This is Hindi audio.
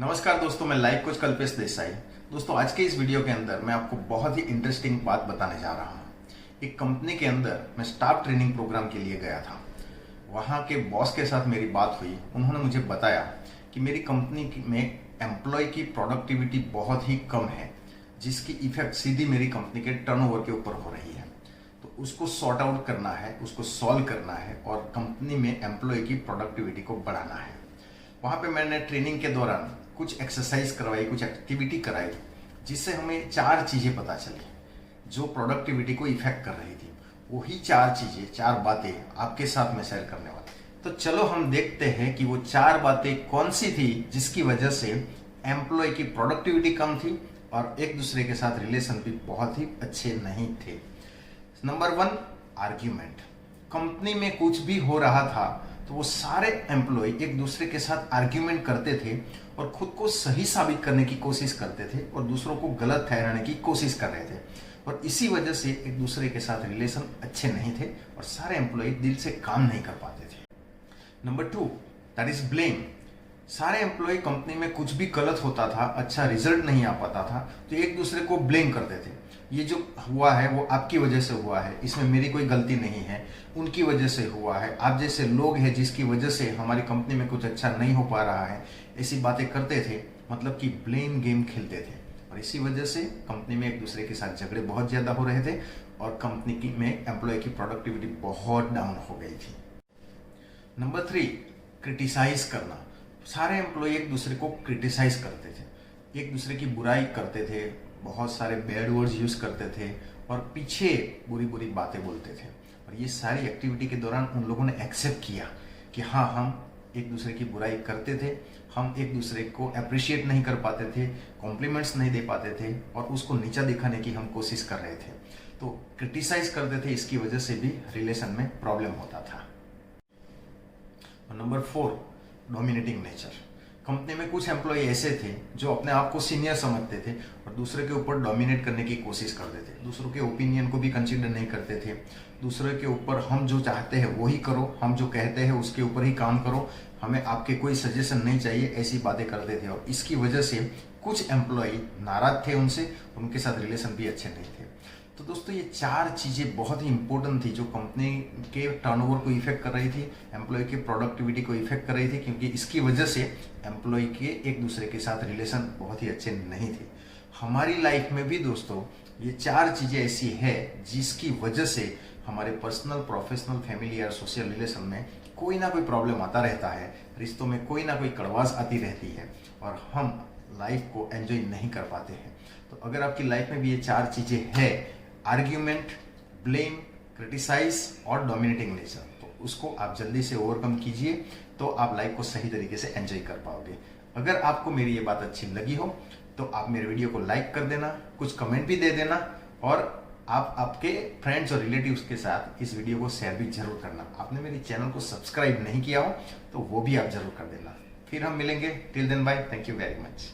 नमस्कार दोस्तों, मैं लाइफ कोच कल्पेश देसाई। दोस्तों, आज के इस वीडियो के अंदर मैं आपको बहुत ही इंटरेस्टिंग बात बताने जा रहा हूँ। एक कंपनी के अंदर मैं स्टाफ ट्रेनिंग प्रोग्राम के लिए गया था। वहाँ के बॉस के साथ मेरी बात हुई। उन्होंने मुझे बताया कि मेरी कंपनी में एम्प्लॉय की प्रोडक्टिविटी बहुत ही कम है, जिसकी इफेक्ट सीधी मेरी कंपनी के टर्नओवर के ऊपर हो रही है। तो उसको सॉर्ट आउट करना है, उसको सॉल्व करना है और कंपनी में एम्प्लॉय की प्रोडक्टिविटी को बढ़ाना है। वहाँ पे मैंने ट्रेनिंग के दौरान कुछ एक्सरसाइज करवाई, कुछ एक्टिविटी कराई, जिससे हमें 4 चीजें पता चली जो प्रोडक्टिविटी को इफेक्ट कर रही थी। वही 4 चीजें, 4 बातें आपके साथ में शेयर करने वाले। तो चलो हम देखते हैं कि वो 4 बातें कौन सी थी जिसकी वजह से एम्प्लॉय की प्रोडक्टिविटी कम थी और एक दूसरे के साथ रिलेशन भी बहुत ही अच्छे नहीं थे। Number 1, argument. कंपनी में कुछ भी हो रहा था तो वो सारे एम्प्लॉय एक दूसरे के साथ आर्ग्यूमेंट करते थे और खुद को सही साबित करने की कोशिश करते थे और दूसरों को गलत ठहराने की कोशिश कर रहे थे। और इसी वजह से एक दूसरे के साथ रिलेशन अच्छे नहीं थे और सारे एम्प्लॉय दिल से काम नहीं कर पाते थे। Number 2, that is blame. सारे एम्प्लॉय कंपनी में कुछ भी गलत होता था, अच्छा रिजल्ट नहीं आ पाता था, तो एक दूसरे को ब्लेम करते थे। ये जो हुआ है वो आपकी वजह से हुआ है, इसमें मेरी कोई गलती नहीं है, उनकी वजह से हुआ है, आप जैसे लोग हैं जिसकी वजह से हमारी कंपनी में कुछ अच्छा नहीं हो पा रहा है, ऐसी बातें करते थे। मतलब कि ब्लेम गेम खेलते थे और इसी वजह से कंपनी में एक दूसरे के साथ झगड़े बहुत ज़्यादा हो रहे थे और कंपनी की में एम्प्लॉय की प्रोडक्टिविटी बहुत डाउन हो गई थी। नंबर 3, क्रिटिसाइज करना। सारे एम्प्लॉय एक दूसरे को क्रिटिसाइज करते थे, एक दूसरे की बुराई करते थे, बहुत सारे बैड वर्ड्स यूज करते थे और पीछे बुरी बुरी बातें बोलते थे। और ये सारी एक्टिविटी के दौरान उन लोगों ने एक्सेप्ट किया कि हाँ, हम एक दूसरे की बुराई करते थे, हम एक दूसरे को अप्रिशिएट नहीं कर पाते थे, कॉम्प्लीमेंट्स नहीं दे पाते थे और उसको नीचा दिखाने की हम कोशिश कर रहे थे। तो क्रिटिसाइज करते थे, इसकी वजह से भी रिलेशन में प्रॉब्लम होता था। Number 4, dominating nature. कंपनी में कुछ एम्प्लॉय ऐसे थे जो अपने आप को सीनियर समझते थे और दूसरे के ऊपर डोमिनेट करने की कोशिश करते थे, दूसरों के ओपिनियन को भी कंसीडर नहीं करते थे। दूसरे के ऊपर हम जो चाहते हैं वही करो, हम जो कहते हैं उसके ऊपर ही काम करो, हमें आपके कोई सजेशन नहीं चाहिए, ऐसी बातें करते थे। और इसकी वजह से कुछ एम्प्लॉय नाराज थे उनसे, उनके साथ रिलेशन भी अच्छे नहीं थे। तो दोस्तों, ये 4 चीज़ें बहुत ही इंपॉर्टेंट थी जो कंपनी के टर्नओवर को इफेक्ट कर रही थी, एम्प्लॉय की प्रोडक्टिविटी को इफेक्ट कर रही थी, क्योंकि इसकी वजह से एम्प्लॉय के एक दूसरे के साथ रिलेशन बहुत ही अच्छे नहीं थे। हमारी लाइफ में भी दोस्तों ये 4 चीज़ें ऐसी है जिसकी वजह से हमारे पर्सनल, प्रोफेशनल, फैमिली और सोशल रिलेशन में कोई ना कोई प्रॉब्लम आता रहता है, रिश्तों में कोई ना कोई कड़वास आती रहती है और हम लाइफ को एंजॉय नहीं कर पाते हैं। तो अगर आपकी लाइफ में भी ये 4 चीज़ें हैं, आर्ग्यूमेंट, ब्लेम, क्रिटिसाइज और डोमिनेटिंग नेचर, तो उसको आप जल्दी से ओवरकम कीजिए, तो आप लाइफ को सही तरीके से एंजॉय कर पाओगे। अगर आपको मेरी ये बात अच्छी लगी हो तो आप मेरे वीडियो को लाइक कर देना, कुछ कमेंट भी दे देना और आप आपके फ्रेंड्स और रिलेटिव्स के साथ इस वीडियो को शेयर भी जरूर करना। आपने मेरे चैनल को सब्सक्राइब नहीं किया हो तो वो भी आप जरूर कर देना। फिर हम मिलेंगे। Till then bye, thank you very much.